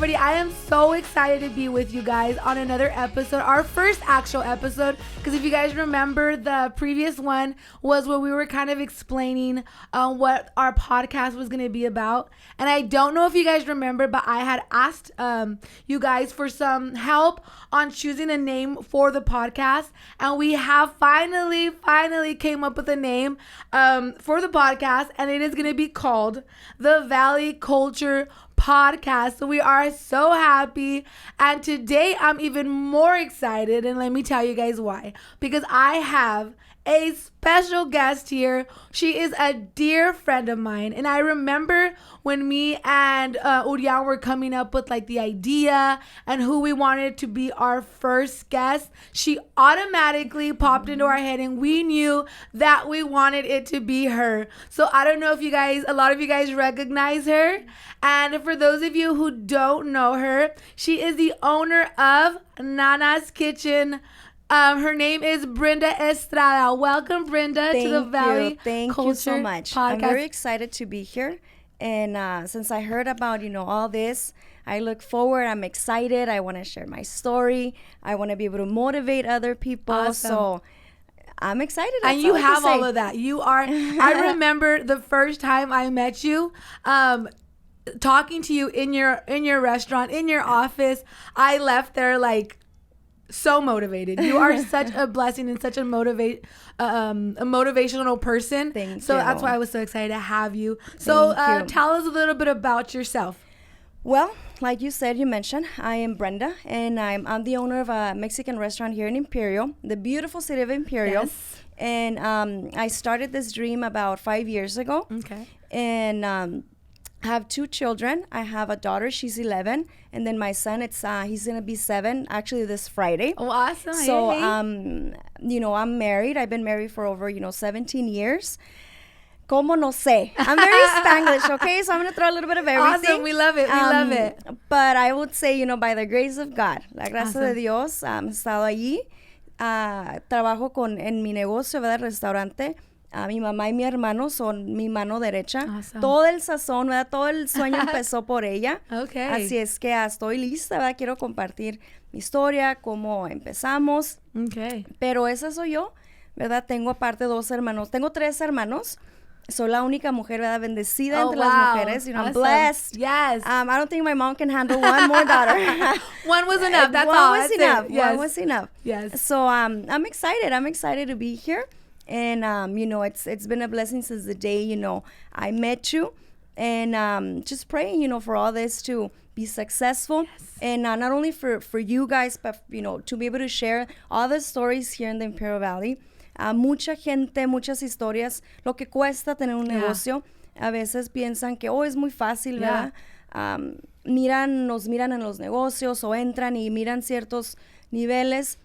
everybody. I am so excited to be with you guys on another episode, our first actual episode, because if you guys remember, the previous one was where we were kind of explaining what our podcast was going to be about. And I don't know if you guys remember, but I had asked you guys for some help on choosing a name for the podcast. And we have finally came up with a name for the podcast, and it is going to be called The Valley Culture Podcast. So we are so happy, and today I'm even more excited, and let me tell you guys why. Because I have a special guest here. She is a dear friend of mine, and I remember when me and Urian were coming up with like the idea and who we wanted to be our first guest, she automatically popped into our head, and we knew that we wanted it to be her. So I don't know if you guys, a lot of you guys recognize her, and for those of you who don't know her, she is the owner of Nana's Kitchen. Her name is Brenda Estrada. Welcome, Brenda, to the Valley Thank Culture you so much. Podcast. I'm very excited to be here. And since I heard about, all this, I look forward. I'm excited. I want to share my story. I want to be able to motivate other people. Awesome. So I'm excited. And you have all of that. You are. I remember the first time I met you, talking to you in your restaurant, in your office. I left there like so motivated. You are such a blessing and such a motivational person. Thank so you. That's why I was so excited to have you. So tell us a little bit about yourself. Well, like you said, you mentioned, I am Brenda, and I'm the owner of a Mexican restaurant here in Imperial, the beautiful city of Imperial. Yes. And I started this dream about 5 years ago. Okay. And I have 2 children. I have a daughter, she's 11, and then my son, he's gonna be 7 actually this Friday. Oh, awesome. So hey. I'm married. I've been married for over 17 years. Como no sé. I'm very Spanglish, okay? So I'm gonna throw a little bit of everything. Awesome. We love it. We love it. But I would say, by the grace of God, la gracia Awesome. de Dios, he estado allí. Trabajo en mi negocio, ¿verdad? Restaurante. Mi mamá y mi hermano son mi mano derecha. Awesome. Todo el sazón, ¿verdad? Todo el sueño empezó por ella. Okay. Así es que estoy lista, ¿verdad? Quiero compartir mi historia, cómo empezamos. Okay. Pero esa soy yo, ¿verdad? Tengo aparte 2 hermanos. Tengo 3 hermanos. Soy la única mujer, ¿verdad? Bendecida entre las mujeres. Awesome. I'm blessed. Yes. I don't think my mom can handle one more daughter. One was enough. That's one all. was That's enough. It. Yes. One was enough. Yes. So I'm excited. I'm excited to be here. And, it's been a blessing since the day, I met you. And just praying, for all this to be successful. Yes. And not only for you guys, but, to be able to share all the stories here in the Imperial Valley. Mucha gente, muchas historias, lo que cuesta tener un negocio. A veces piensan que, es muy fácil, ¿verdad? Nos miran en los negocios o entran y miran ciertos niveles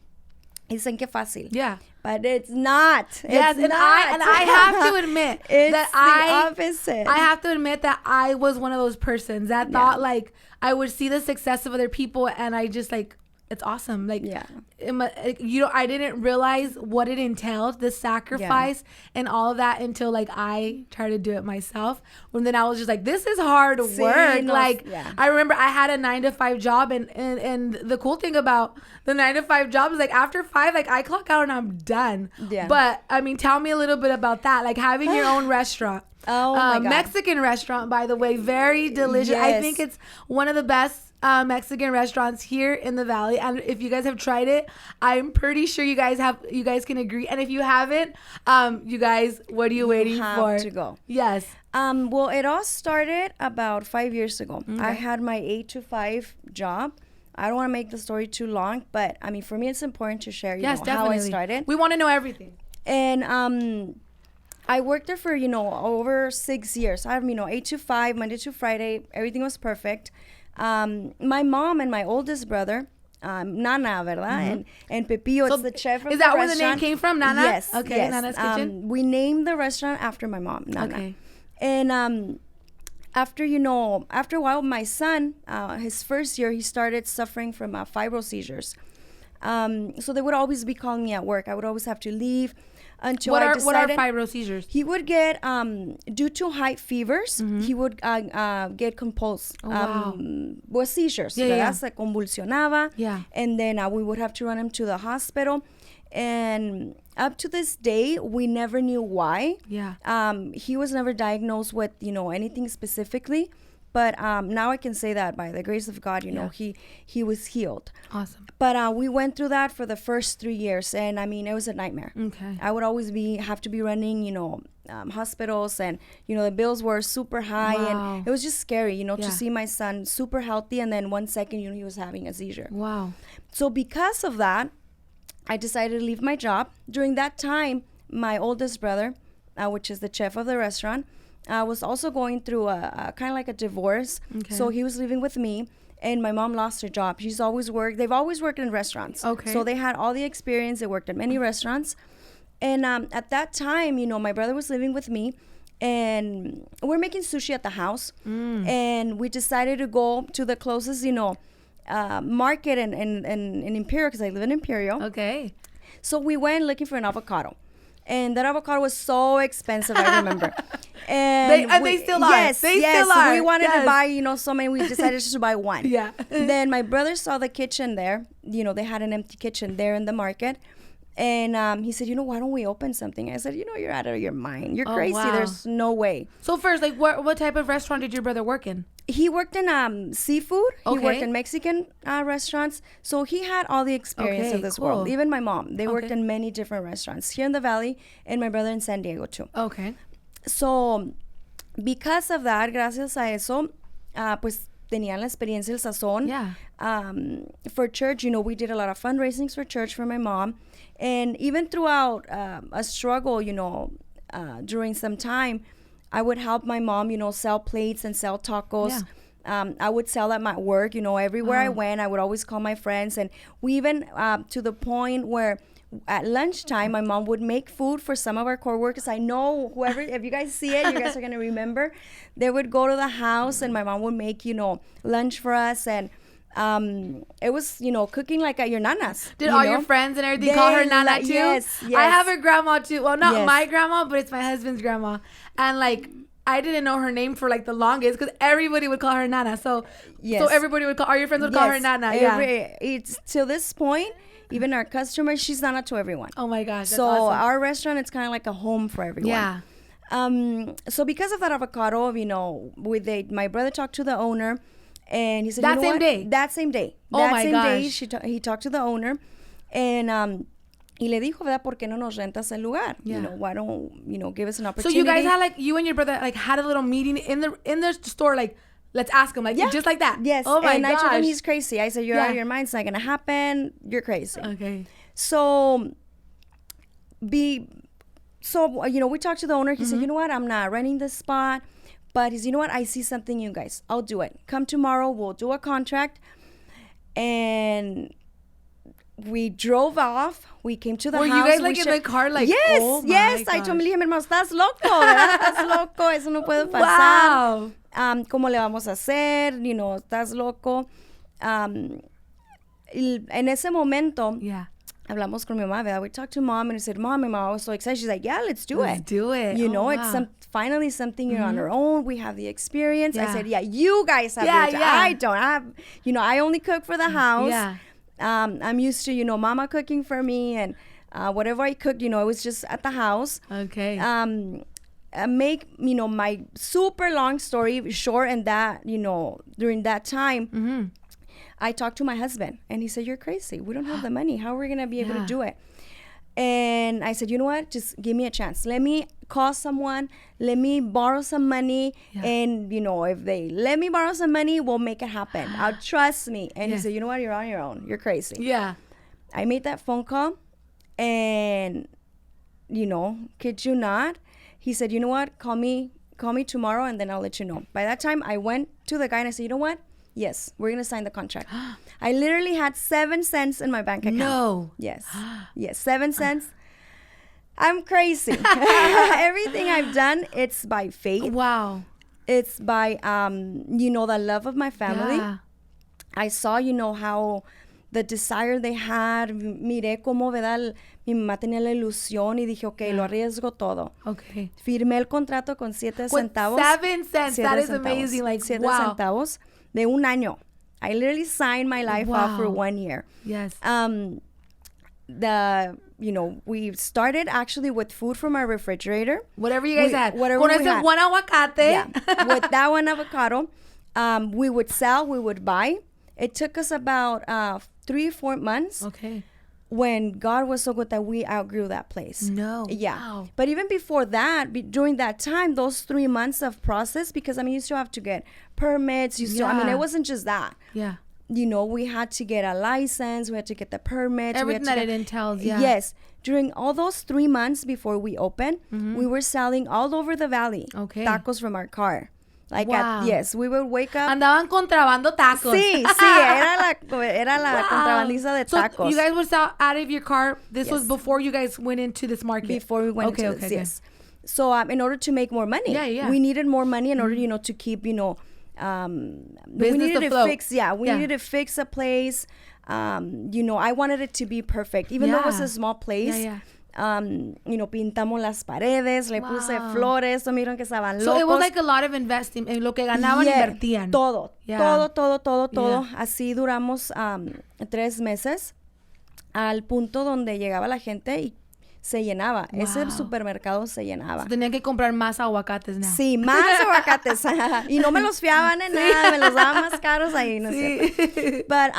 y dicen que fácil. Yeah. But it's not. Yes, it's and not. I have to admit it's that the opposite. I have to admit that I was one of those persons that thought like I would see the success of other people and I just like, it's awesome. Like, I didn't realize what it entailed, the sacrifice and all of that until like I tried to do it myself. And then I was just like, this is hard work. I remember I had a 9-to-5 job and the cool thing about the 9-to-5 job is like after 5, like I clock out and I'm done. Yeah. But I mean, tell me a little bit about that. Like having your own restaurant. Oh my God. Mexican restaurant, by the way, very delicious. Yes. I think it's one of the best Mexican restaurants here in the Valley, and if you guys have tried it, I'm pretty sure you guys can agree. And if you haven't, you guys, what are you waiting for? To go. Yes. Well, it all started about 5 years ago. Okay. I had my 8-to-5 job. I don't want to make the story too long, but I mean, for me, it's important to share, how I started. We want to know everything. And I worked there for, over 6 years. I have, 8-to-5, Monday to Friday. Everything was perfect. My mom and my oldest brother, Nana, ¿verdad? And Pepillo, So it's the chef of the restaurant. Is that where the name came from, Nana? Yes. Okay, yes. Nana's Kitchen. We named the restaurant after my mom, Nana. Okay. And after a while, my son, his first year, he started suffering from fibro seizures. So they would always be calling me at work. I would always have to leave. until what I are decided. fibro seizures? He would get, due to high fevers, he would get compulsed with seizures. Yeah. Se convulsionaba. Yeah. And then we would have to run him to the hospital. And up to this day, we never knew why. Yeah. He was never diagnosed with, anything specifically. But now I can say that by the grace of God, he was healed. Awesome. But we went through that for the first 3 years. And, I mean, it was a nightmare. Okay. I would always have to be running, hospitals. And, the bills were super high. Wow. And it was just scary, to see my son super healthy. And then 1 second, he was having a seizure. Wow. So because of that, I decided to leave my job. During that time, my oldest brother, which is the chef of the restaurant, was also going through a kind of like a divorce. Okay. So he was living with me, and my mom lost her job. They've always worked in restaurants. Okay. So they had all the experience. They worked at many restaurants. And at that time, my brother was living with me, and we're making sushi at the house. And we decided to go to the closest, market in Imperial, because I live in Imperial. Okay. So we went looking for an avocado. And that avocado was so expensive, I remember. And they still are. Yes, they yes. still are. We wanted to buy, so many. We decided just to buy one. Yeah. Then my brother saw the kitchen there. They had an empty kitchen there in the market. And he said, why don't we open something? I said, you're out of your mind. You're crazy. Wow. There's no way. So first, like, what type of restaurant did your brother work in? He worked in seafood. Okay. He worked in Mexican restaurants. So he had all the experience of this world. Even my mom. They worked in many different restaurants here in the Valley, and my brother in San Diego too. Okay. So because of that, gracias a eso, pues tenían la experiencia, el sazón. Yeah. For church, we did a lot of fundraisings for church for my mom. And even throughout a struggle, during some time, I would help my mom, sell plates and sell tacos. Yeah. I would sell at my work, everywhere I went. I would always call my friends. And we even, to the point where at lunchtime, my mom would make food for some of our coworkers. I know if you guys see it, you guys are going to remember. They would go to the house and my mom would make, lunch for us. And it was, cooking like at your nana's. Did all your friends and everything call her Nana too? Yes. I have her grandma too. Well, not Yes. my grandma, but it's my husband's grandma. And like, I didn't know her name for like the longest because everybody would call her Nana. So, Yes. so everybody would all your friends would call her Nana. It's till this point, even our customers, she's Nana to everyone. Oh my gosh. That's So awesome. our restaurant, it's kind of like a home for everyone. Yeah. So because of that avocado, my brother talked to the owner, and he said, That same day? That same day. Oh that my same gosh. day, he talked to the owner, and y le dijo, ¿verdad? ¿Por qué no nos rentas el lugar? Yeah. Why don't, give us an So opportunity? you guys had you and your brother had a little meeting in the store, like, let's ask him, just like that. Yes. Oh my and gosh. I told him he's crazy. I said, you're Yeah. out of your mind. It's not going to happen. You're crazy. Okay. So, we talked to the owner. He said, you know what? I'm not renting this spot. But he said, you know what? I see something, you guys. I'll do it. Come tomorrow. We'll do a contract. And we drove off. We came to the Were house. you guys in the car Yes, oh my yes. gosh. I told mi hermano, estás loco, ¿verdad? Estás loco. Eso no puede pasar. Wow. ¿Cómo le vamos a hacer? Estás loco. En ese momento, Yeah. hablamos con mi mamá, ¿verdad? We talked to mom and I said, Mom, and mom was so excited. She's like, yeah, let's do Let's it. do it. It's finally something you're on our own. We have the experience. Yeah. I said, yeah, you guys have Yeah, I don't have, I only cook for the house. Yeah. I'm used to, mama cooking for me, and whatever I cooked, it was just at the house. Okay. Make, my super long story short, and that, during that time, I talked to my husband, and he said, you're crazy. We don't have the money. How are we going to be able to do it? And I said, you know what? Just give me a chance. Let me call someone. Let me borrow some money. Yeah. And, if they let me borrow some money, we'll make it happen. Trust me. And he said, you know what? You're on your own. You're crazy. Yeah. I made that phone call, and, kid you not, he said, you know what? Call me tomorrow, and then I'll let you know. By that time, I went to the guy and I said, you know what? Yes, we're going to sign the contract. I literally had 7 cents in my bank account. No. Yes. Yes, 7 cents. I'm crazy. Everything I've done, it's by faith. Wow. It's by, the love of my family. Yeah. I saw, how the desire they had. Miré cómo, ¿verdad? Mi mamá tenía la ilusión y dije, okay, lo arriesgo todo. Okay. Firmé el contrato con 7 centavos. 7 cents. That is amazing. Like, 7 wow. centavos de un año. I literally signed my life off for 1 year. Yes. We started actually with food from our refrigerator. Whatever you guys had. Whatever Con we ese had. one aguacate. Yeah. With that one avocado, we would sell, we would buy. It took us about 3-4 months. Okay. When God was so good that we outgrew that place. No. Yeah. Wow. But even before that, during that time, those 3 months of process, because you still have to get permits. It wasn't just that. Yeah. We had to get a license. We had to get the permits. Everything that it entails. Yeah. Yes. During all those 3 months before we opened, we were selling all over the valley. Okay. Tacos from our car. Like, wow. yes, we would wake up. Andaban contrabando tacos. Sí, era la contrabandista de tacos. So you guys would sell out of your car. This was before you guys went into this market. Before we went into this, yes. So in order to make more money, we needed more money in order, to keep, we needed to fix. Yeah, we needed to fix a place. I wanted it to be perfect, even though it was a small place. Yeah. Pintamos las paredes, le puse flores, miren que estaban locos. So it was like a lot of investing, en lo que ganaban invertían. Todo. Yeah. Así duramos 3 meses, al punto donde llegaba la gente y se llenaba. Wow. Ese supermercado se llenaba. So tenían que comprar más aguacates now. Sí, más aguacates. Y no me los fiaban en nada, me los daban más caros ahí, no sé. But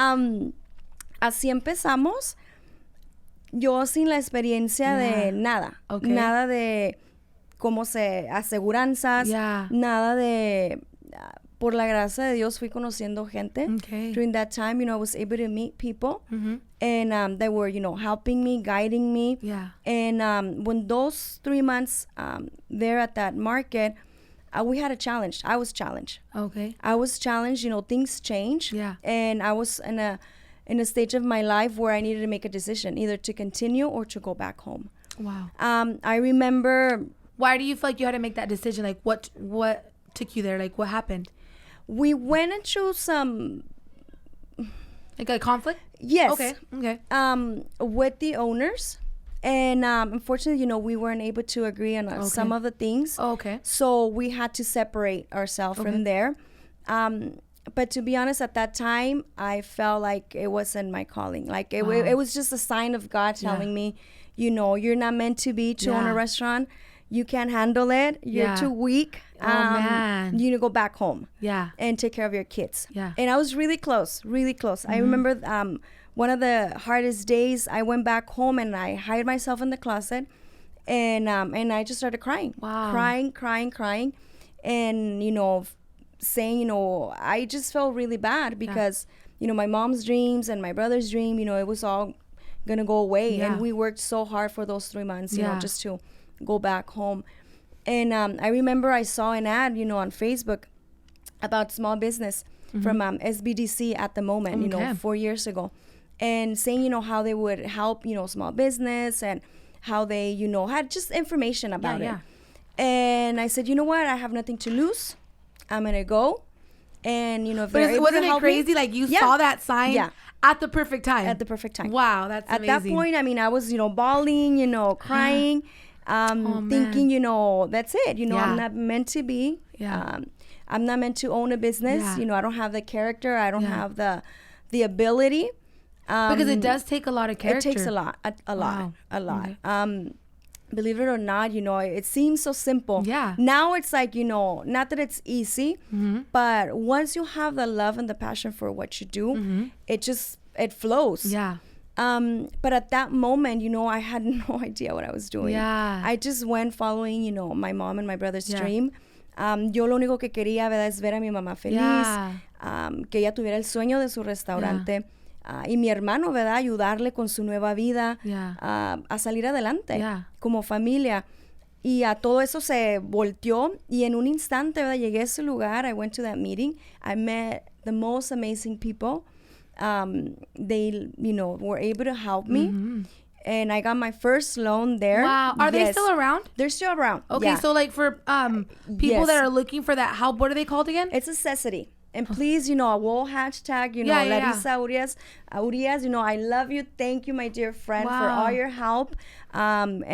así empezamos. Yo sin la experiencia de nada. Okay. Nada de cómo aseguranzas. Yeah. Nada de... por la gracia de Dios fui conociendo gente. Okay. During that time, I was able to meet people. And they were, helping me, guiding me. Yeah. And when those 3 months there at that market, we had a challenge. I was challenged. Okay. I was challenged. Things change. Yeah. And I was in a stage of my life where I needed to make a decision, either to continue or to go back home. Wow. I remember... Why do you feel like you had to make that decision? Like, what took you there? Like, what happened? We went into some... Like a conflict? Yes. Okay. With the owners. And unfortunately, we weren't able to agree on some of the things. Oh, okay. So we had to separate ourselves from there. But to be honest, at that time, I felt like it wasn't my calling. Like, it was just a sign of God telling me, you're not meant to own a restaurant. You can't handle it. You're too weak. Oh, man. You need to go back home. Yeah. And take care of your kids. Yeah. And I was really close, really close. I remember one of the hardest days, I went back home and I hid myself in the closet. And I just started crying. Wow. Crying. And, saying, I just felt really bad because, my mom's dreams and my brother's dream, it was all going to go away. Yeah. And we worked so hard for those 3 months, just to go back home. And I remember I saw an ad, on Facebook about small business from SBDC at the moment, 4 years ago. And saying, how they would help, small business and how they, had just information about it. And I said, you know what? I have nothing to lose. I'm going to go. And, if they're able wasn't to it help crazy? me, Like, you saw that sign at the perfect time. At the perfect time. Wow, that's amazing. At that point, I was, bawling, crying, thinking, that's it. I'm not meant to be. Yeah. I'm not meant to own a business. Yeah. I don't have the character. I don't have the ability. Because it does take a lot of character. It takes a lot. Wow. Okay. Believe it or not, it seems so simple. Yeah. Now it's like, not that it's easy, but once you have the love and the passion for what you do, it flows. Yeah. But at that moment, I had no idea what I was doing. Yeah. I just went following, my mom and my brother's dream. Yo lo único que quería, ¿verdad?, es ver a mi mamá feliz, que ella tuviera el sueño de su restaurante. Y mi hermano, ¿verdad?, ayudarle con su nueva vida a salir adelante como familia. Y a todo eso se volteó. Y en un instante, ¿verdad?, llegué a ese lugar. I went to that meeting. I met the most amazing people. They, were able to help me. And I got my first loan there. Wow. Are they still around? They're still around. Okay, so like for people that are looking for that help, what are they called again? It's a necessity. And please, we'll hashtag, Larissa Urias, I love you. Thank you, my dear friend, for all your help. And,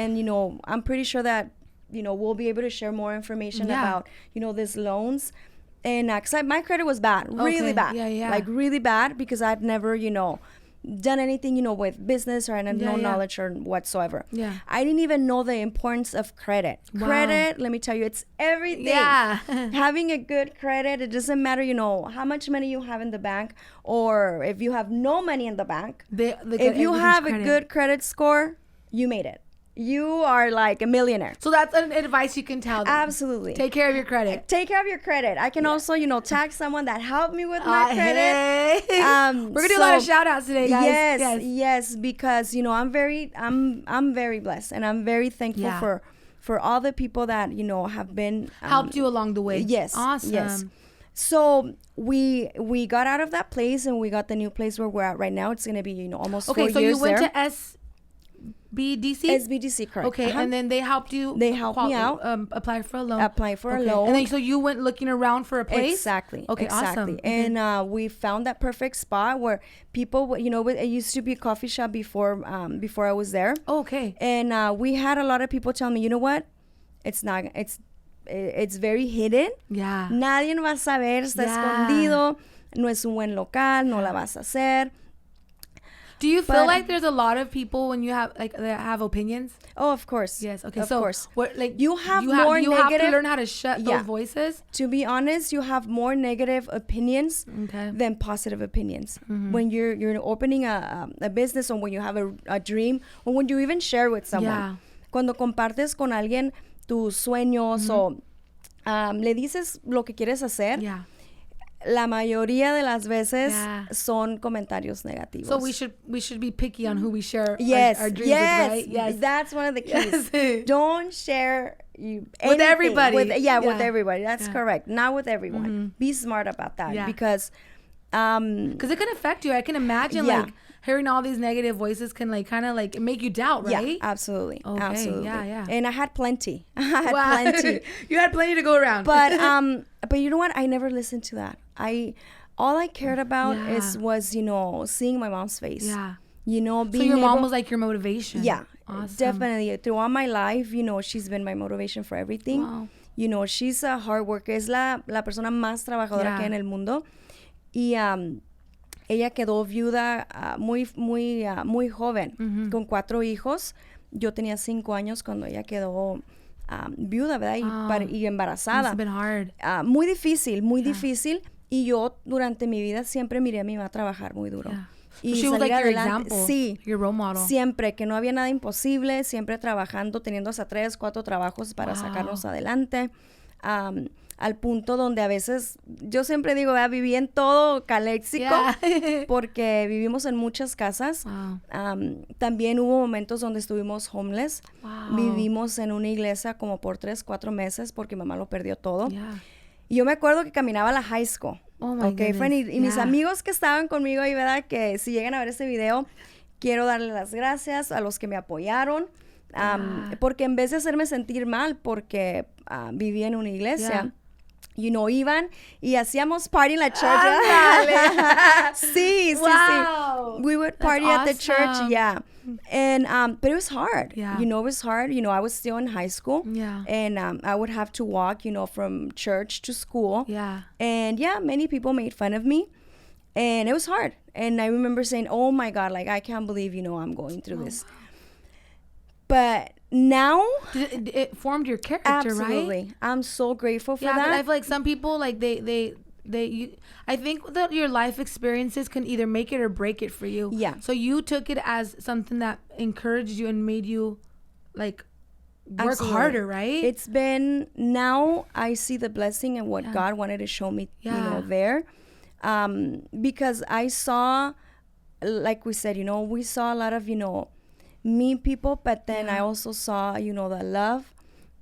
I'm pretty sure that, we'll be able to share more information about, these loans. And because my credit was bad, really bad. Like really bad, because I'd never, done anything, with business, or I had no knowledge or whatsoever. I didn't even know the importance of credit. Credit, let me tell you, it's everything. Having a good credit, it doesn't matter, how much money you have in the bank, or if you have no money in the bank. If you have a good credit score, you made it. You are like a millionaire. So that's an advice you can tell them. Absolutely. Take care of your credit. Take care of your credit. I can also, tag someone that helped me with my credit. Hey. We're gonna do a lot of shout outs today, guys. Yes, because I'm very blessed, and I'm very thankful for all the people that have been helped you along the way. Yes. Awesome. Yes. So we got out of that place, and we got the new place where we're at right now. It's gonna be almost 4 years there. Okay, so you went to SBDC, correct. Okay, and then they helped you. They helped me out. Apply for a loan. And then so you went looking around for a place. Exactly. Okay, exactly. Awesome. And we found that perfect spot where people, it used to be a coffee shop before I was there. Okay. And we had a lot of people tell me, you know what? It's very hidden. Yeah. Nadie va a saber, está escondido. No es un buen local. No la vas a hacer. Do you feel like there's a lot of people when you have that have opinions? Oh, of course. Yes. Okay. Of course. You have to learn how to shut those voices. To be honest, you have more negative opinions than positive opinions. When you're opening a business, or when you have a dream, or when you even share with someone. Cuando compartes con alguien tus sueños, o le dices lo que quieres hacer. La mayoría de las veces son comentarios negativos. So we should be picky on who we share our dreams with, right? Yes, that's one of the keys. Don't share with everybody. With everybody. That's correct. Not with everyone. Be smart about that because it can affect you. I can imagine like hearing all these negative voices can kind of make you doubt, right? Yeah, absolutely. Okay, absolutely. Yeah. And I had plenty. Plenty. You had plenty to go around. But you know what? I never listened to that. All I cared about was seeing my mom's face. Yeah. Being so your mom was like your motivation. Yeah. Awesome. Definitely. Throughout my life, she's been my motivation for everything. Wow. She's a hard worker. Es la persona más trabajadora que hay en el mundo. Y ella quedó viuda muy joven, con 4 hijos. Yo tenía 5 años cuando ella quedó viuda, ¿verdad? Y embarazada. Must have been hard. Muy difícil. Y yo durante mi vida siempre miré a mi mamá trabajar muy duro. Yeah. Y she was like your example, sí, your role model. Siempre, que no había nada imposible, siempre trabajando, teniendo hasta 3, 4 trabajos para sacarnos adelante. Al punto donde a veces, yo siempre digo, viví en todo caléxico, porque vivimos en muchas casas. Wow. También hubo momentos donde estuvimos homeless. Wow. Vivimos en una iglesia como por 3, 4 meses porque mamá lo perdió todo. Yeah. Y yo me acuerdo que caminaba a la high school. Oh my goodness. Friend, y mis amigos que estaban conmigo ahí, ¿verdad? Que si llegan a ver este video, quiero darle las gracias a los que me apoyaron. Porque en vez de hacerme sentir mal porque vivía en una iglesia, iban y hacíamos party en la church. Sí. We would party at the church, And, but it was hard. Yeah. It was hard. I was still in high school. Yeah. And I would have to walk, from church to school. Yeah. And many people made fun of me. And it was hard. And I remember saying, oh my God, I can't believe, I'm going through this. But now it formed your character, absolutely. Right? I'm so grateful for that. But I feel like some people I think that your life experiences can either make it or break it for you. Yeah. So you took it as something that encouraged you and made you work absolutely. harder, right? It's been, now I see the blessing and what God wanted to show me, there. Because I saw, like we said, we saw a lot of, mean people, but then I also saw, the love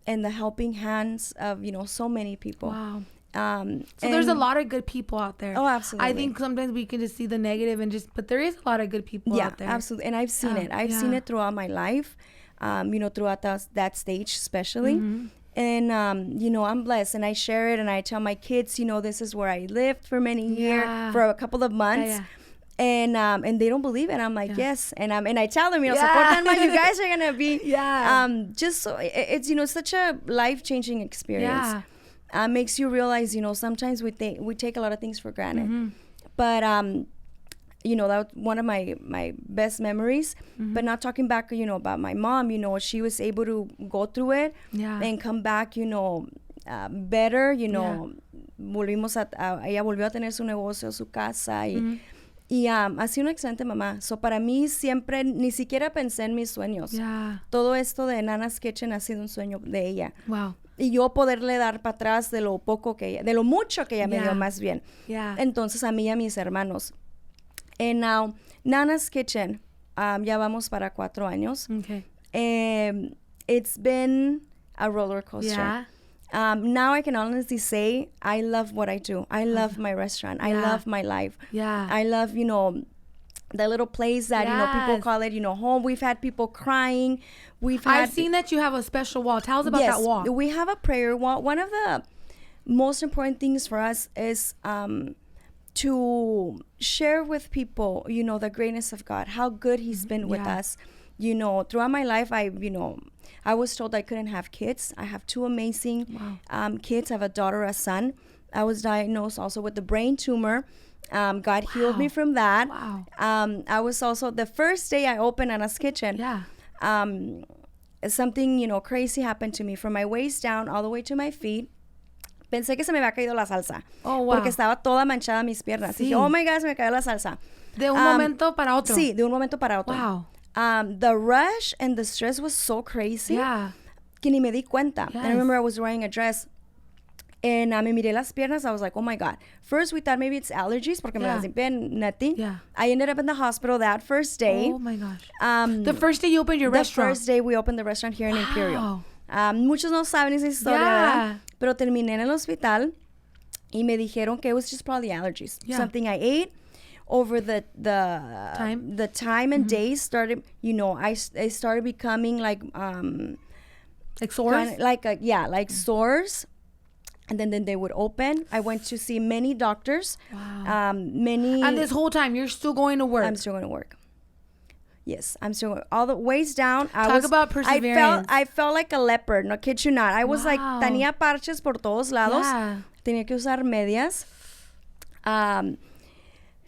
and the helping hands of, so many people. Wow. So there's a lot of good people out there. Oh, absolutely. I think sometimes we can just see the negative but there is a lot of good people out there. Yeah, absolutely. And I've seen it. I've seen it throughout my life, throughout that stage especially. And, you know, I'm blessed, and I share it, and I tell my kids, you know, this is where I lived for many years, for a couple of months. And they don't believe it. I'm like, yes. And I tell them, you know, support them, you guys are going to be, just so, it's, you know, such a life-changing experience. Makes you realize, you know, sometimes we take a lot of things for granted. But, you know, that was one of my best memories. But not talking back, you know, about my mom, you know, she was able to go through it and come back, you know, better, you know. Ella volvió a tener su negocio, su casa, y ha sido una excelente mamá. So, para mí siempre, ni siquiera pensé en mis sueños. Todo esto de Nana's Kitchen ha sido un sueño de ella. Wow. Y yo poderle dar para atrás de lo poco que ella, de lo mucho que ella me dio más bien. Entonces, a mí y a mis hermanos. And now, Nana's Kitchen, ya vamos para 4 años. It's been a roller coaster. Now I can honestly say I love what I do. I love my restaurant. I love my life. I love, you know, the little place that, you know, people call it, you know, home. We've had people crying. I've seen that you have a special wall. Tell us about that wall. We have a prayer wall. One of the most important things for us is to share with people, you know, the greatness of God, how good He's been with us. You know, throughout my life, I was told I couldn't have kids. I have 2 amazing kids. I have a daughter, a son. I was diagnosed also with a brain tumor. God healed me from that. I was also, the first day I opened Nana's Kitchen, something, you know, crazy happened to me. From my waist down all the way to my feet, pensé que se me había caído la salsa. Porque estaba toda manchada mis piernas. Dije, oh my God, se me cayó la salsa. De un momento para otro. Sí, de un momento para otro. Wow. The rush and the stress was so crazy que ni me di cuenta. And I remember I was wearing a dress, and me miré las piernas. I was like, oh my God. First, we thought maybe it's allergies porque me las limpié, nothing. I ended up in the hospital that first day. Oh my gosh. The first day you opened your restaurant. The first day we opened the restaurant here in Imperial. Muchos no saben esa historia, ¿verdad? Pero terminé en el hospital y me dijeron que it was just probably allergies. Something I ate. Over the time and days started, you know, I started becoming like sores, like sores, and then they would open. I went to see many doctors. And this whole time you're still going to work. I'm still going to work. Yes, I'm still all the ways down. Talk about perseverance. I felt like a leopard. No kid you not. I was like tenía parches por todos lados. Tenía que usar medias.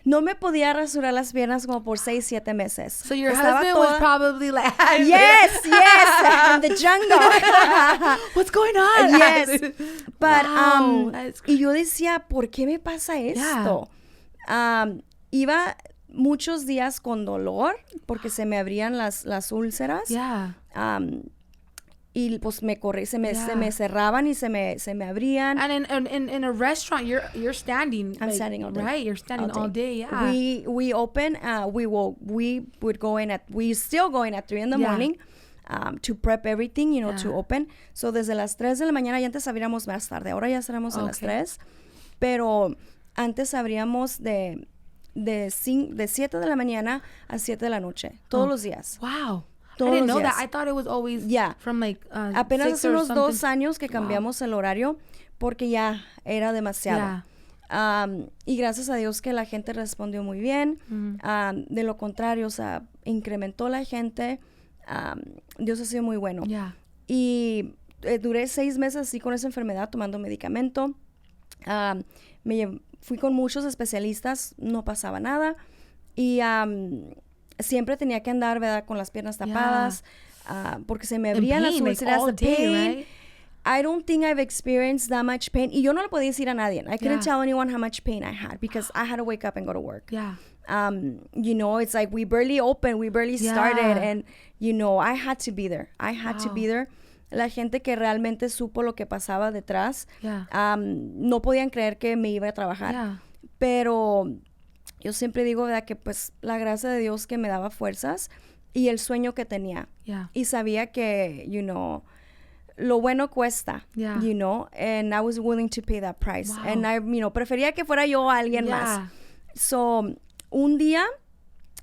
No me podía rasurar las piernas como por 6-7 meses. So your husband was probably like, yes, in the jungle. What's going on? Yes. But, y yo decía, ¿por qué me pasa esto? Iba muchos días con dolor porque se me abrían las úlceras. Y pues se me cerraban y se me abrían. And in a restaurant, you're standing. I'm standing all day. Right, you're standing all day. We open. We would go in we still go in at 3 in the morning, to prep everything, you know, to open. So desde las 3 de la mañana, y antes abríamos más tarde. Ahora ya cerramos a las 3. Pero antes abríamos de 7 de la mañana a 7 de la noche, todos los días. Wow. I didn't know that. I thought it was always from like apenas 6 hace unos or 2 años que cambiamos el horario porque ya era demasiado. Y gracias a Dios que la gente respondió muy bien. De lo contrario, o sea, incrementó la gente. Dios ha sido muy bueno. Y duré 6 meses así con esa enfermedad tomando medicamento. Fui con muchos especialistas, no pasaba nada. Y siempre tenía que andar, ¿verdad?, con las piernas tapadas, porque se me abrían las úlceras. The pain. Right? I don't think I've experienced that much pain. Y yo no le podía decir a nadie. I couldn't tell anyone how much pain I had because I had to wake up and go to work. You know, it's like we barely opened, we barely started, and, you know, I had to be there. I had to be there. La gente que realmente supo lo que pasaba detrás, no podían creer que me iba a trabajar. Pero yo siempre digo, ¿verdad?, que pues la gracia de Dios que me daba fuerzas y el sueño que tenía. Y sabía que, you know, lo bueno cuesta, you know, and I was willing to pay that price. And I, you know, prefería que fuera yo o alguien más. So, un día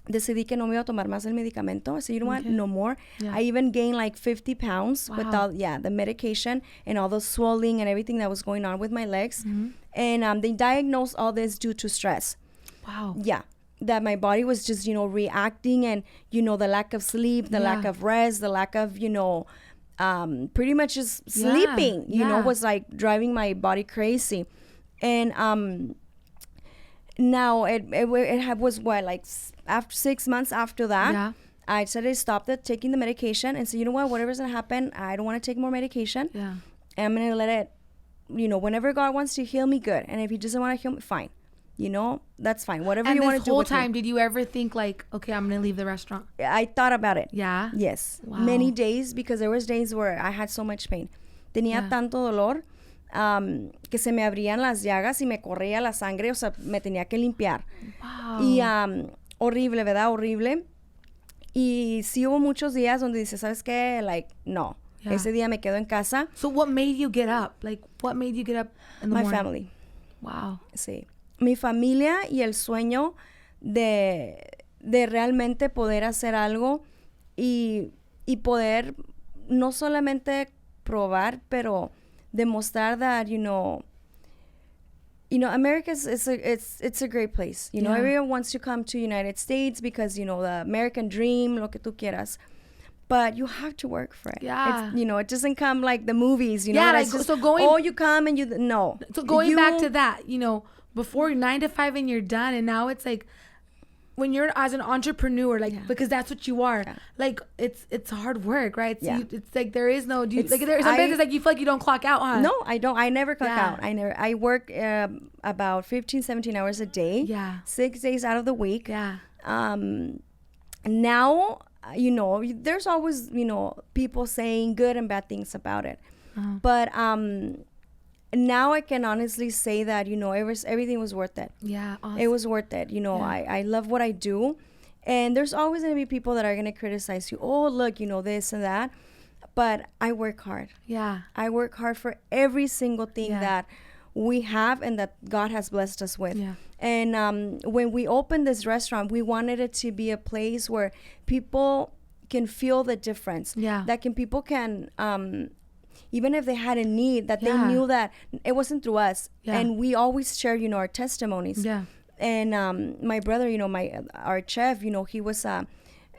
decidí que no me iba a tomar más el medicamento. I said, you know what? No more. I even gained like 50 pounds without, the medication and all the swelling and everything that was going on with my legs. And they diagnosed all this due to stress. Wow. Yeah. That my body was just, reacting, and, the lack of sleep, the lack of rest, the lack of, pretty much just sleeping, was like driving my body crazy. And now it was what, like after 6 months after that, I decided to stop taking the medication and say, you know what, whatever's gonna happen, I don't want to take more medication. And I'm gonna let it, whenever God wants to heal me, good. And if He doesn't want to heal me, fine. That's fine. Whatever you want to do. And this whole time, did you ever think like, okay, I'm gonna leave the restaurant? I thought about it. Yeah. Yes. Wow. Many days, because there was days where I had so much pain. Tenía tanto dolor que se me abrían las llagas y me corría la sangre, o sea, me tenía que limpiar. Wow. Y horrible, ¿verdad? Horrible. Y sí hubo muchos días donde dices, ¿sabes qué? Like, no. Ese día me quedo en casa. So what made you get up? Like, what made you get up in the morning? My family. Wow. Sí. Mi familia y el sueño de realmente poder hacer algo y poder no solamente probar, pero demostrar that, America it's a great place. Everyone wants to come to United States because, the American dream, lo que tú quieras. But you have to work for it. Yeah. It doesn't come like the movies, Yeah, like, just, so going... Oh, you come and no. So going back to that, before 9 to 5 and you're done, and now it's like, when you're as an entrepreneur, like, because that's what you are, like, it's hard work, right? So it's like there is no, like, there's some business like you feel like you don't clock out, huh? No, I don't. I never clock out. I work about 15, 17 hours a day. Yeah. 6 days out of the week. Yeah. Now, there's always, people saying good and bad things about it. But now I can honestly say that, everything was worth it. Yeah, awesome. It was worth it. I love what I do. And there's always going to be people that are going to criticize you. Oh, look, this and that. But I work hard. Yeah. I work hard for every single thing that we have and that God has blessed us with. Yeah. And when we opened this restaurant, we wanted it to be a place where people can feel the difference. Yeah. That people can... even if they had a need, that they knew that it wasn't through us. And we always share, our testimonies. Yeah. And my brother, our chef, he was an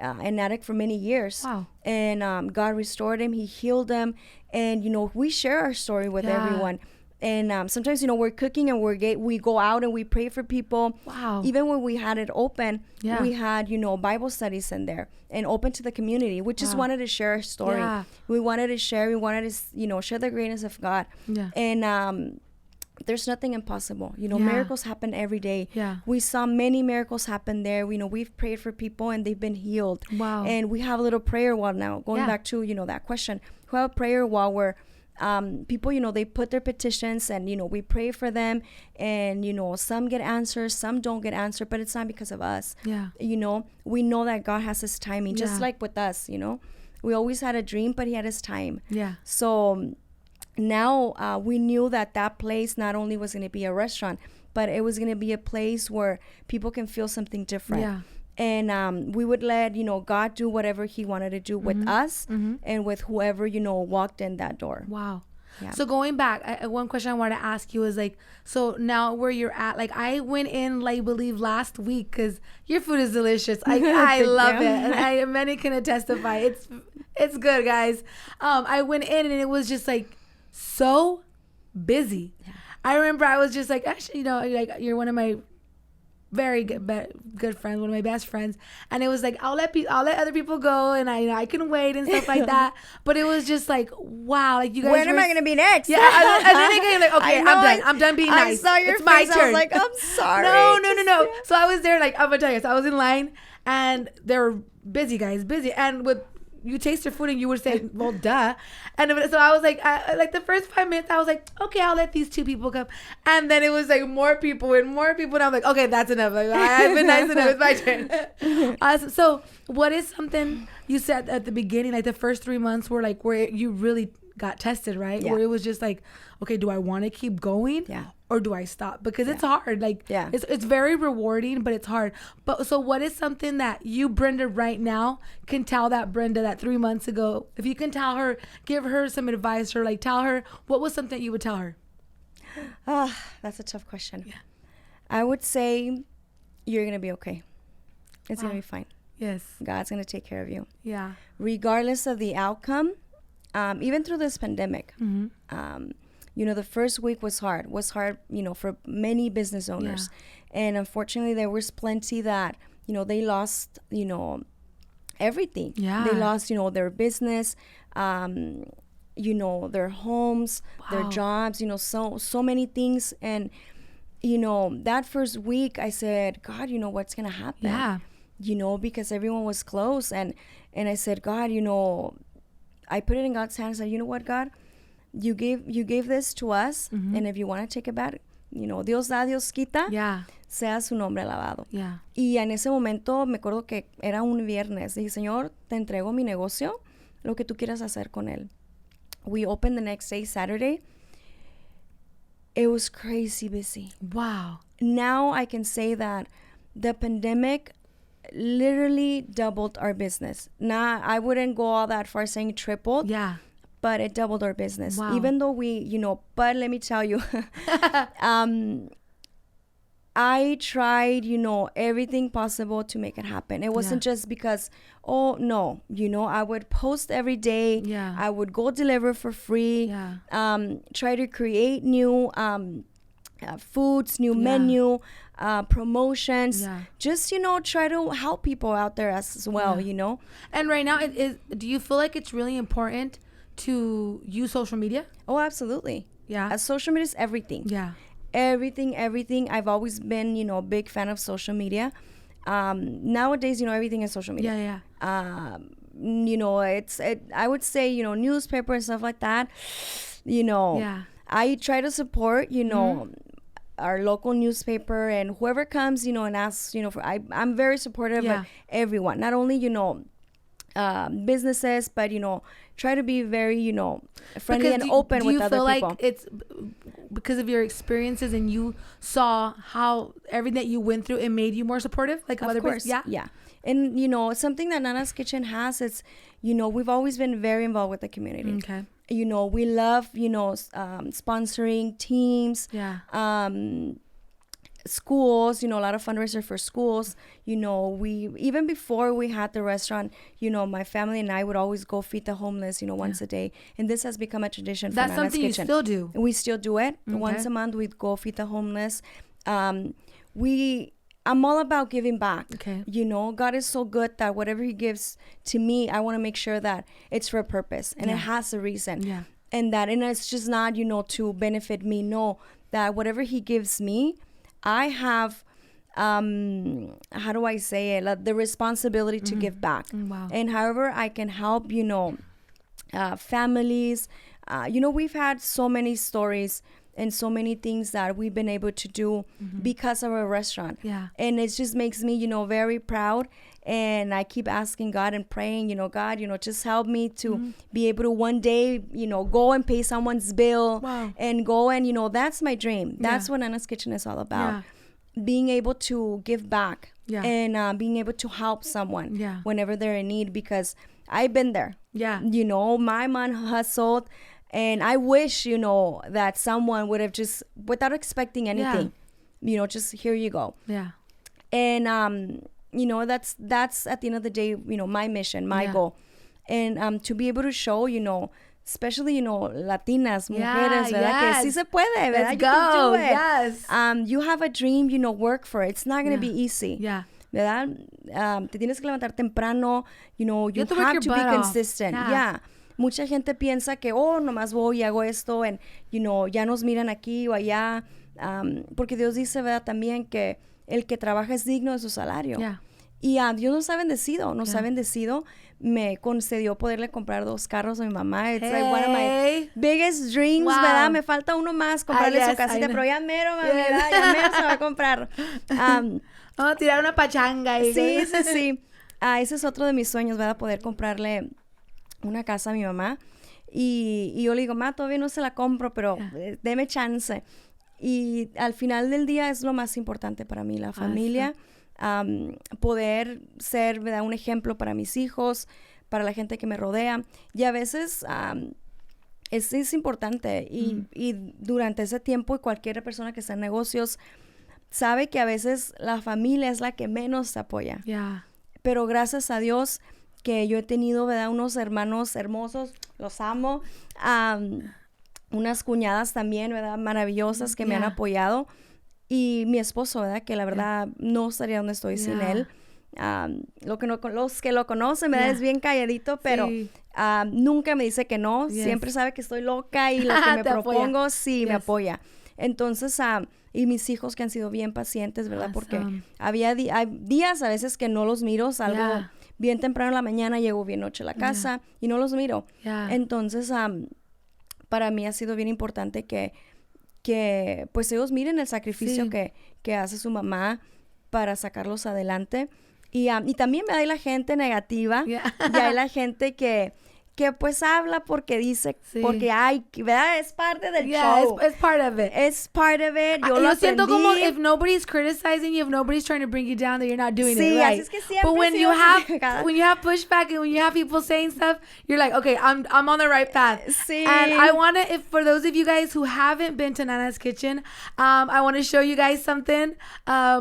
addict for many years. Wow. And God restored him. He healed him. And, we share our story with everyone. And sometimes, we're cooking and we go out and we pray for people. Wow. Even when we had it open, we had, Bible studies in there and open to the community. We just wanted to share our story. Yeah. We wanted to, share the greatness of God. Yeah. And there's nothing impossible. Miracles happen every day. Yeah. We saw many miracles happen there. We've prayed for people and they've been healed. Wow. And we have a little prayer wall now. Going back to, that question. We have a prayer wall where people, they put their petitions and, we pray for them and, some get answers, some don't get answered, but it's not because of us. Yeah. We know that God has His timing, just like with us, we always had a dream, but He had His time. Yeah. So now we knew that place not only was going to be a restaurant, but it was going to be a place where people can feel something different. Yeah. And we would let, God do whatever He wanted to do with us and with whoever, walked in that door. Wow. Yeah. So going back, one question I wanted to ask you is like, so now where you're at, like I went in, like I believe last week, because your food is delicious. I love it. And many can testify. It's good, guys. I went in and it was just like so busy. Yeah. I remember I was just like, actually, like you're one of my very good friends, one of my best friends, and it was like I'll let other people go, and I can wait and stuff like that. But it was just like, wow, like you guys. When am I gonna be next? Yeah, and then again, like, okay, I'm done being nice. I saw your it's face. my turn. I was like, I'm sorry. No. So I was there, like I'm gonna tell you. So I was in line, and they were busy, guys, and with. You taste your food and you would say, well, duh. And so I was like, like the first 5 minutes, I was like, okay, I'll let these 2 people come. And then it was like more people. And I'm like, okay, that's enough. Like, I've been nice enough. It's my turn. So what is something you said at the beginning, like the first 3 months were like where you really got tested, right? Yeah. Where it was just like, okay, do I want to keep going? Yeah. Or do I stop? Because it's hard. Like, Yeah. it's very rewarding, but it's hard. But so what is something that you, Brenda, right now can tell that Brenda that 3 months ago, if you can tell her, give her some advice, or like tell her, what was something you would tell her? That's a tough question. Yeah. I would say you're going to be okay. It's Wow. going to be fine. Yes. God's going to take care of you. Yeah. Regardless of the outcome, even through this pandemic, you know, the first week was hard, you know, for many business owners. Yeah. And unfortunately, there was plenty that, you know, they lost, you know, everything. Yeah. They lost, you know, their business, you know, their homes, their Wow. jobs, you know, so many things. And, you know, that first week I said, God, you know, what's going to happen? Yeah. You know, because everyone was close. And I said, God, you know, I put it in God's hands. I said, you know what, God? You gave this to us, and if you want to take it back, you know, Dios da, Dios quita, Yeah. sea su nombre alabado. Yeah. Y en ese momento me acuerdo que era un viernes. Dije, Señor, te entrego mi negocio, lo que tú quieras hacer con él. We opened the next day, Saturday. It was crazy busy. Wow. Now I can say that the pandemic literally doubled our business. Now, I wouldn't go all that far saying tripled. Yeah. But it doubled our business. Wow. Even though we, you know, but let me tell you, I tried, you know, everything possible to make it happen. It wasn't just because, oh, no, you know, I would post every day. Yeah. I would go deliver for free. Yeah. Try to create new foods, new menu, promotions. Yeah. Just, you know, try to help people out there as well, Yeah. you know. And right now, do you feel like it's really important to use social media? Oh, absolutely. Yeah. Social media is everything. Yeah. Everything. I've always been, you know, a big fan of social media. Nowadays, you know, everything is social media. Yeah. You know, I would say, you know, newspaper and stuff like that. You know, Yeah. I try to support, you know, our local newspaper, and whoever comes, you know, and asks, you know, I'm very supportive of everyone. Not only, you know, businesses, but, you know, try to be very, you know, friendly and open with other people. Do you feel like it's because of your experiences and you saw how everything that you went through, it made you more supportive? Like, of course. Yeah. And, you know, something that Nana's Kitchen has, it's, you know, we've always been very involved with the community. Okay. You know, we love, you know, sponsoring teams. Yeah. Schools, you know, a lot of fundraiser for schools. You know, we, even before we had the restaurant, you know, my family and I would always go feed the homeless, you know, once a day. And this has become a tradition for That's Nana's something Kitchen. you still do. We still do it. Okay. Once a month, we'd go feed the homeless. I'm all about giving back. Okay. You know, God is so good that whatever he gives to me, I want to make sure that it's for a purpose and it has a reason. Yeah. And it's just not, you know, to benefit me. No, that whatever he gives me, I have, how do I say it? Like, the responsibility to give back. Wow. And however I can help, you know, families. You know, we've had so many stories and so many things that we've been able to do because of our restaurant. Yeah. And it just makes me, you know, very proud. And I keep asking God and praying, you know, God, you know, just help me to be able to one day, you know, go and pay someone's bill. Wow. And go and, you know, that's my dream. That's what Nana's Kitchen is all about. Being able to give back and being able to help someone whenever they're in need, because I've been there. Yeah. You know, my mom hustled, and I wish, you know, that someone would have just, without expecting anything, you know, just here you go. Yeah. And, you know, that's at the end of the day, you know, my mission, my goal. And to be able to show, you know, especially, you know, Latinas, mujeres, ¿verdad? Que sí se puede, ¿verdad? Let's You go. can do it. Yes. You have a dream, you know, work for it. It's not going to be easy. Yeah. ¿Verdad? Te tienes que levantar temprano, you know, you have to work your have to butt be off. consistent. Yeah. Mucha gente piensa que, oh, nomás voy y hago esto, and, you know, ya nos miran aquí o allá. Porque Dios dice, ¿verdad? También que el que trabaja es digno de su salario. Yeah. Y Dios nos ha bendecido, me concedió poderle comprar 2 carros a mi mamá. It's like one of my biggest dreams, Wow. ¿verdad? Me falta uno más, comprarle su casita, pero ya mero, mami, ¿verdad? Ya mero se va a comprar. Vamos a tirar una pachanga ahí. Sí. Ese es otro de mis sueños, ¿verdad? Poder comprarle una casa a mi mamá. Y yo le digo, ma, todavía no se la compro, pero deme chance. Y al final del día es lo más importante para mí, la familia, poder ser, ¿verdad?, un ejemplo para mis hijos, para la gente que me rodea. Y a veces es importante. Y durante ese tiempo, cualquier persona que está en negocios sabe que a veces la familia es la que menos te apoya. Yeah. Pero gracias a Dios que yo he tenido, ¿verdad?, unos hermanos hermosos, los amo, unas cuñadas también, ¿verdad?, maravillosas que me han apoyado, y mi esposo, ¿verdad?, que la verdad no estaría donde estoy sin él. Los que lo conocen, ¿verdad?, es bien calladito, pero nunca me dice que no, siempre sabe que estoy loca y lo que me propongo, me apoya. Entonces, y mis hijos que han sido bien pacientes, ¿verdad?, porque hay días a veces que no los miro, salgo bien temprano en la mañana, llego bien noche a la casa y no los miro. Entonces, para mí ha sido bien importante que pues ellos miren el sacrificio que hace su mamá para sacarlos adelante. Y también me da la gente negativa, y hay la gente que pues habla porque dice, porque ¿verdad? Es parte del show. It's part of it. It's part of it. Yo siento como if nobody's criticizing you, if nobody's trying to bring you down, that you're not doing it right. Así es que siempre But when you have pushback and when you have people saying stuff, you're like, okay, I'm on the right path. Sí. And I want to, for those of you guys who haven't been to Nana's Kitchen, I want to show you guys something. For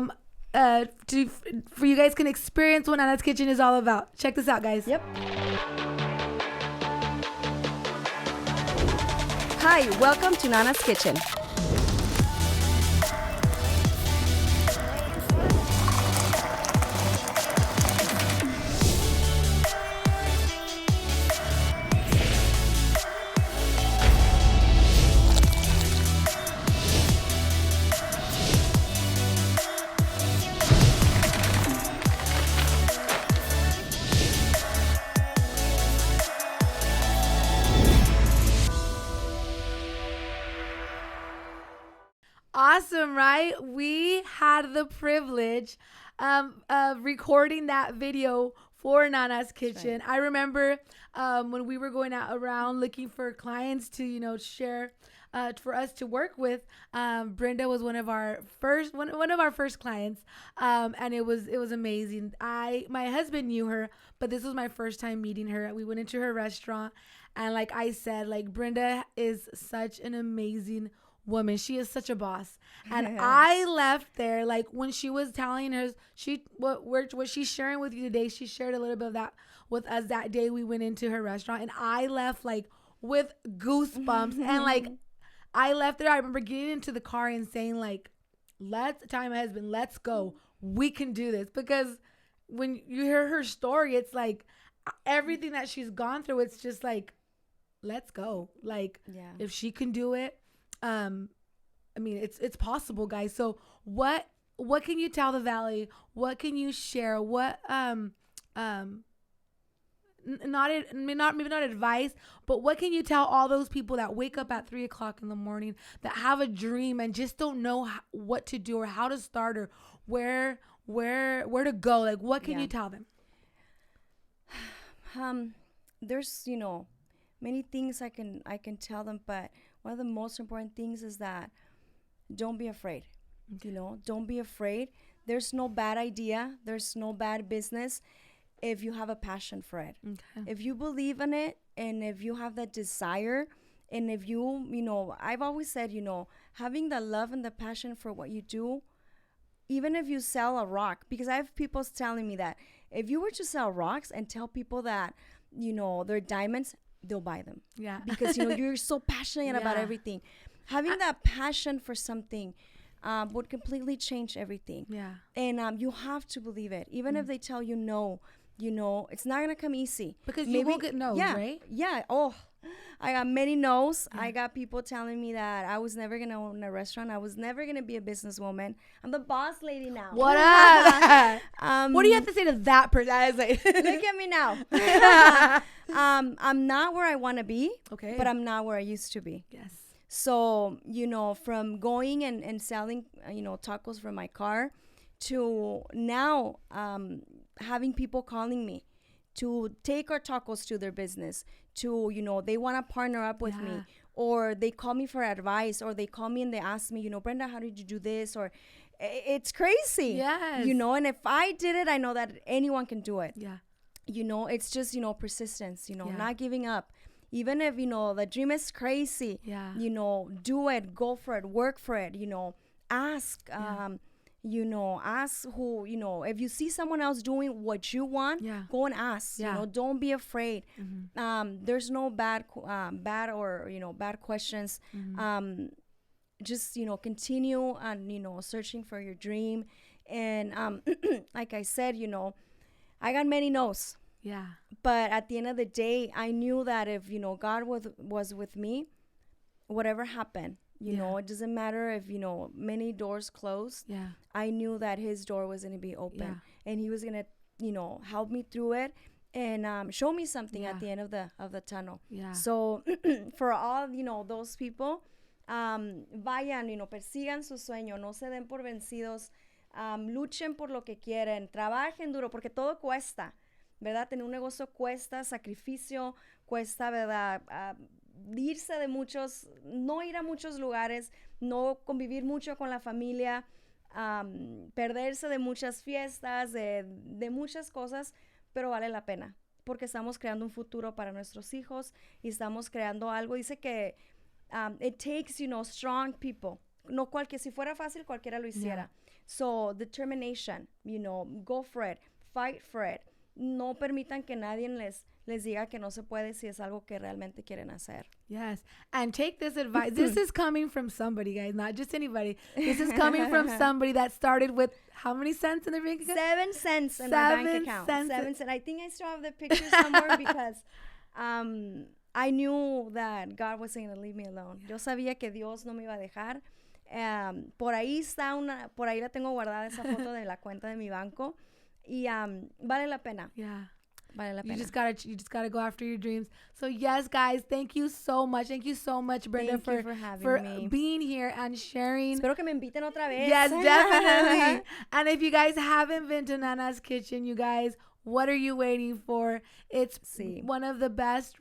you guys can experience what Nana's Kitchen is all about. Check this out, guys. Yep. Hi, welcome to Nana's Kitchen. Awesome, right? We had the privilege of recording that video for Nana's Kitchen. Right. I remember when we were going out around looking for clients to, share, for us to work with. Brenda was one of our first clients, and it was amazing. My husband knew her, but this was my first time meeting her. We went into her restaurant, and like I said, like Brenda is such an amazing woman. She is such a boss. And I left there, like when she was telling her what she's sharing with you today, she shared a little bit of that with us that day we went into her restaurant, and I left like with goosebumps. And like I left there, I remember getting into the car and saying like, let's tell my husband, let's go, we can do this. Because when you hear her story, it's like everything that she's gone through, it's just like, let's go. Like if she can do it, I mean, it's possible, guys. So what can you tell the Valley? What can you share? What maybe not advice, but what can you tell all those people that wake up at 3:00 in the morning, that have a dream and just don't know what to do or how to start or where to go? Like, what can you tell them? There's many things I can tell them, but one of the most important things is that don't be afraid. Don't be afraid. There's no bad idea. There's no bad business if you have a passion for it. Okay. If you believe in it, and if you have that desire, and if I've always said, having the love and the passion for what you do, even if you sell a rock, because I have people telling me that if you were to sell rocks and tell people that, they're diamonds, they'll buy them. Yeah. Because, you're so passionate about everything. Having that passion for something would completely change everything. Yeah. And you have to believe it. Even if they tell you no, it's not going to come easy. Because you will get no's, right? Yeah. Oh, I got many no's. Yeah. I got people telling me that I was never going to own a restaurant. I was never going to be a businesswoman. I'm the boss lady now. What up? What do you have to say to that person? Look at me now. I'm not where I want to be, but I'm not where I used to be. Yes. So, from going and selling, tacos from my car to now having people calling me to take our tacos to their business, to, they want to partner up with me, or they call me for advice, or they call me and they ask me, Brenda, how did you do this? Or it's crazy. Yes. And if I did it, I know that anyone can do it. Yeah. It's just, persistence, not giving up. Even if, the dream is crazy, do it, go for it, work for it, ask, ask who, if you see someone else doing what you want, go and ask, don't be afraid. There's no bad or, bad questions. Just, continue and, searching for your dream. And, like I said, I got many no's. Yeah. But at the end of the day, I knew that if, God was with me, whatever happened, it doesn't matter if, many doors closed. Yeah. I knew that his door was going to be open, and he was going to, help me through it and show me something at the end of the tunnel. Yeah. So for all, those people, vayan, persigan su sueño, no se den por vencidos, luchen por lo que quieren, trabajen duro, porque todo cuesta. ¿Verdad? Tener un negocio cuesta sacrificio, cuesta, ¿verdad? Irse de no ir a muchos lugares, no convivir mucho con la familia, perderse de muchas fiestas, de muchas cosas, pero vale la pena, porque estamos creando un futuro para nuestros hijos y estamos creando algo. Dice que it takes, strong people. No si fuera fácil, cualquiera lo hiciera. So, determination, go for it, fight for it. No permitan que nadie les diga que no se puede si es algo que realmente quieren hacer. Yes. And take this advice. This is coming from somebody, guys, not just anybody. This is coming from somebody that started with how many cents in their bank account? 7 cents in my bank account. 7 cents. I think I still have the picture somewhere because I knew that God wasn't going to leave me alone. Yo sabía que Dios no me iba a dejar. Por ahí la tengo guardada esa foto de la cuenta de mi banco. Y vale la pena. Yeah. Vale la pena. You just gotta go after your dreams. So yes, guys, thank you so much. Thank you so much, Brenda, for having me. Being here and sharing. Espero que me inviten otra vez. Yes, definitely. And if you guys haven't been to Nana's Kitchen, you guys, what are you waiting for? It's one of the best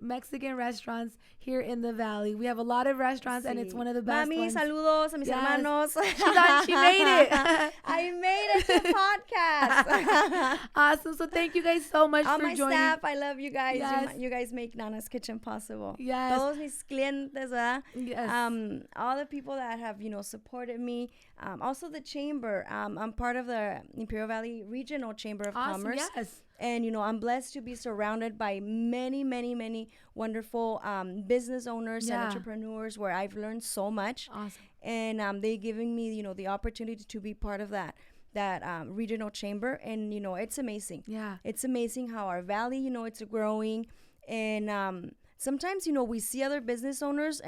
Mexican restaurants here in the Valley. We have a lot of restaurants, and it's one of the best ones. Saludos a mis hermanos. She made it. I made it to the podcast. Awesome. So thank you guys so much all for my joining. Staff, I love you guys. Yes. You guys make Nana's Kitchen possible. Yes. Todos mis clientes, ¿verdad? Yes. All the people that have, supported me. Also the chamber. I'm part of the Imperial Valley Regional Chamber of Commerce. Yes. And, I'm blessed to be surrounded by many, many, many wonderful business owners and entrepreneurs where I've learned so much. Awesome. And they're giving me, the opportunity to be part of that regional chamber. And, it's amazing. Yeah. It's amazing how our valley, it's growing. And sometimes, we see other business owners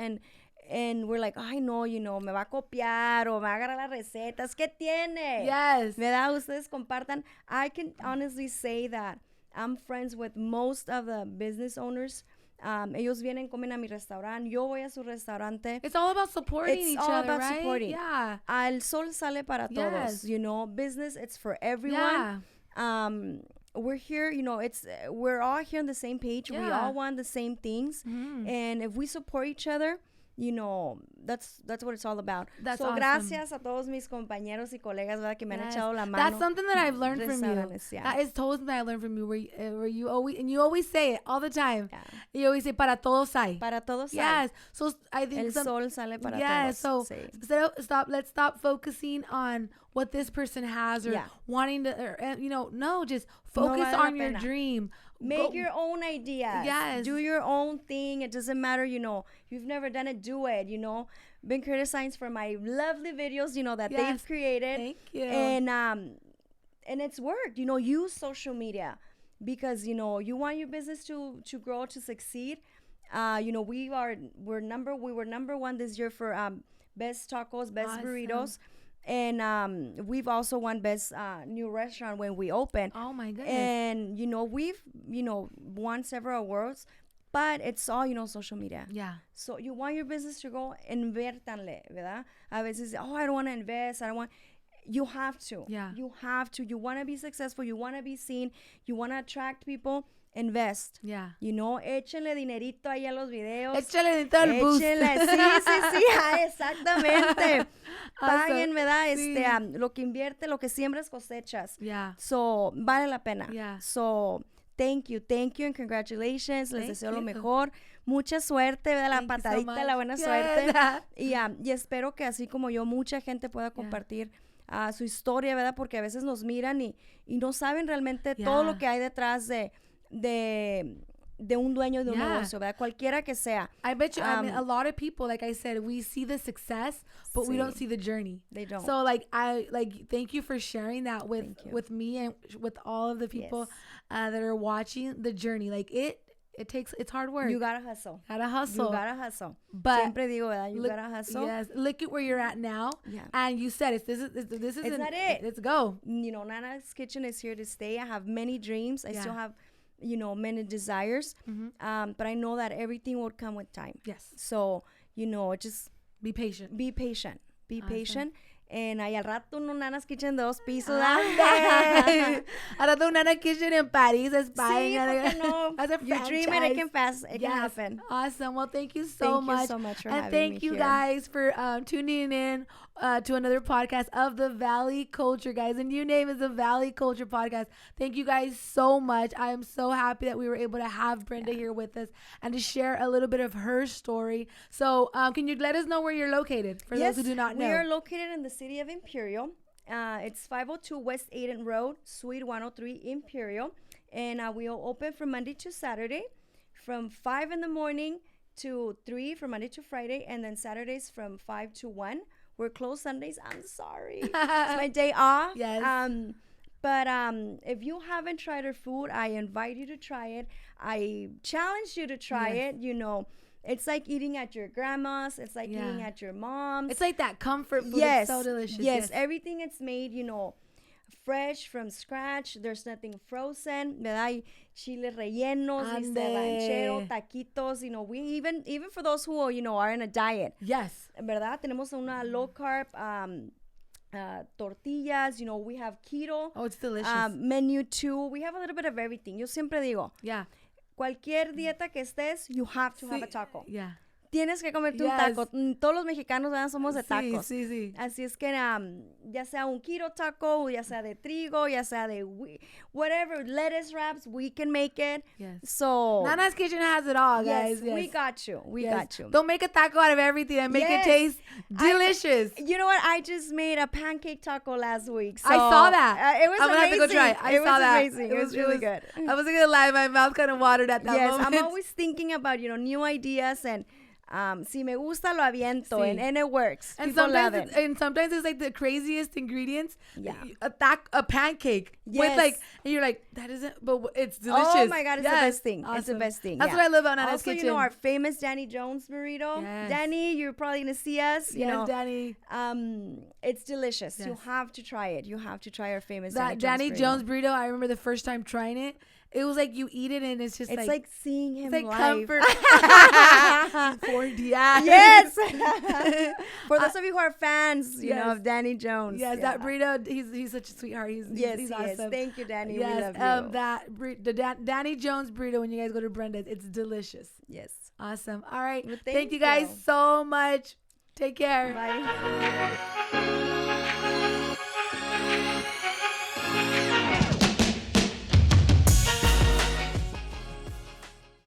and we're like, ay, no, me va a copiar o me va a agarrar las recetas. ¿Qué tiene? Yes. ¿Verdad? Ustedes compartan. I can honestly say that I'm friends with most of the business owners. Ellos vienen, comen a mi restaurante. Yo voy a su restaurante. It's all about supporting each other, right? It's all about supporting. Yeah. El sol sale para todos. Business, it's for everyone. Yeah. We're here, we're all here on the same page. Yeah. We all want the same things. Mm-hmm. And if we support each other, that's what it's all about. That's so awesome. Gracias a todos mis compañeros y colegas, ¿verdad? Que me han echado la mano. That's something that I've learned from you. Yeah. That is totally something I learned from you, where you always say it all the time. Yeah. You always say, para todos hay. Para todos hay. Yes. So I think El sol sale para todos. Yes. So sí. Let's stop focusing on what this person has or wanting to, just focus on your dream. Make your own ideas. Yes. Do your own thing. It doesn't matter, you've never done it, do it, Been criticized for my lovely videos, that they've created. Thank you. And it's worked. Use social media because, you want your business to grow, to succeed. We were number one this year for best tacos, best burritos. And we've also won best new restaurant when we opened. Oh my goodness. And we've won several awards, but it's all social media. Yeah. So you want your business to go, inviértanle, ¿verdad? A veces, I don't want to invest. I don't want. You have to. Yeah. You have to. You want to be successful. You want to be seen. You want to attract people. Invest. Yeah. You know, échenle dinerito ahí a los videos. Échale en todo el boost. Échenle, sí, exactamente. Paguen, ¿verdad? Sí. Lo que invierte, lo que siembras cosechas. Yeah. So, vale la pena. Yeah. So, thank you, and congratulations. Les deseo lo you. mejor. Mucha suerte, ¿verdad? La Thank you so patadita, much. la buena Yes. suerte. Y espero que así como yo, mucha gente pueda compartir su historia, ¿verdad? Porque a veces nos miran y no saben realmente todo lo que hay detrás de un dueño de un negocio, ¿verdad? Cualquiera que sea. I bet you, I mean, a lot of people, like I said, we see the success, but we don't see the journey. They don't. So, thank you for sharing that with me and with all of the people that are watching the journey. Like, it's hard work. You gotta hustle. You gotta hustle. But siempre digo, ¿verdad? You gotta hustle. Yes. Look at where you're at now. Yeah. And you said this is not it. Let's go. You know, Nana's Kitchen is here to stay. I have many dreams. I still have, many desires. But I know that everything will come with time. Yes. So, just be patient. Be patient. Be Awesome. patient. And ahí al rato un Nana's Kitchen de 2 pisos. Al rato un Nana Kitchen en París, España. Sí, ¿por qué no? As a You dream it, it can happen. Awesome. Well, thank you so much. Thank you so much for and having thank me you here. guys for tuning in to another podcast of the Valley Culture, guys. The new name is the Valley Culture Podcast. Thank you guys so much. I am so happy that we were able to have Brenda here with us and to share a little bit of her story. So, can you let us know where you're located for those who do not know? We are located in the city of Imperial. It's 502 West Aiden Road, Suite 103, Imperial. And we are open from Monday to Saturday from 5 in the morning to 3 from Monday to Friday. And then Saturdays from 5 to 1. We're closed Sundays. I'm sorry. It's my day off. Yes. But if you haven't tried our food, I invite you to try it. I challenge you to try it. It's like eating at your grandma's. It's like eating at your mom's. It's like that comfort food. Yes. It's so delicious. Yes. Everything it's made, fresh from scratch. There's nothing frozen. ¿Verdad? Hay chiles rellenos, ranchero, taquitos. We even for those who are in a diet. Yes. ¿Verdad? Tenemos una low carb tortillas. We have keto. Oh, it's delicious. Menu too. We have a little bit of everything. Yo siempre digo. Yeah. Cualquier dieta que estés, you have to have a taco. Yeah. Tienes que comerte un taco. Todos los mexicanos, ¿verdad? Somos de tacos. Sí. Así es que ya sea un keto taco, ya sea de trigo, ya sea de whatever, lettuce wraps, we can make it. Yes. So Nana's Kitchen has it all, guys. Yes. We got you. We got you. Don't make a taco out of everything and make it taste delicious. You know what? I just made a pancake taco last week. So I saw that. It was I'm amazing. Gonna have to go try it. I saw that. Amazing. It was really good. I wasn't gonna lie, my mouth kind of watered at that moment. Yes, I'm always thinking about new ideas and si me gusta lo aviento and it works. And People love it. sometimes it's like the craziest ingredients. Yeah. A pancake with and you're like, that isn't, but it's delicious. Oh my God, it's the best thing. Awesome. It's the best thing. That's what I love about Nana's also, Kitchen. our famous Danny Jones burrito. Yes. Danny, you're probably gonna see us. Yes, Danny. It's delicious. Yes. You have to try it. You have to try our famous Danny Jones burrito. I remember the first time trying it. It was like you eat it and it's just it's like seeing him it's like live. comfort. 4D. Yes. For those of you who are fans, of Danny Jones. Yes, that burrito. He's such a sweetheart. He's awesome. Thank you, Danny. Yes, we love you. Danny Jones burrito. When you guys go to Brenda's, it's delicious. Yes. Awesome. All right. Well, thank you guys so much. Take care. Bye.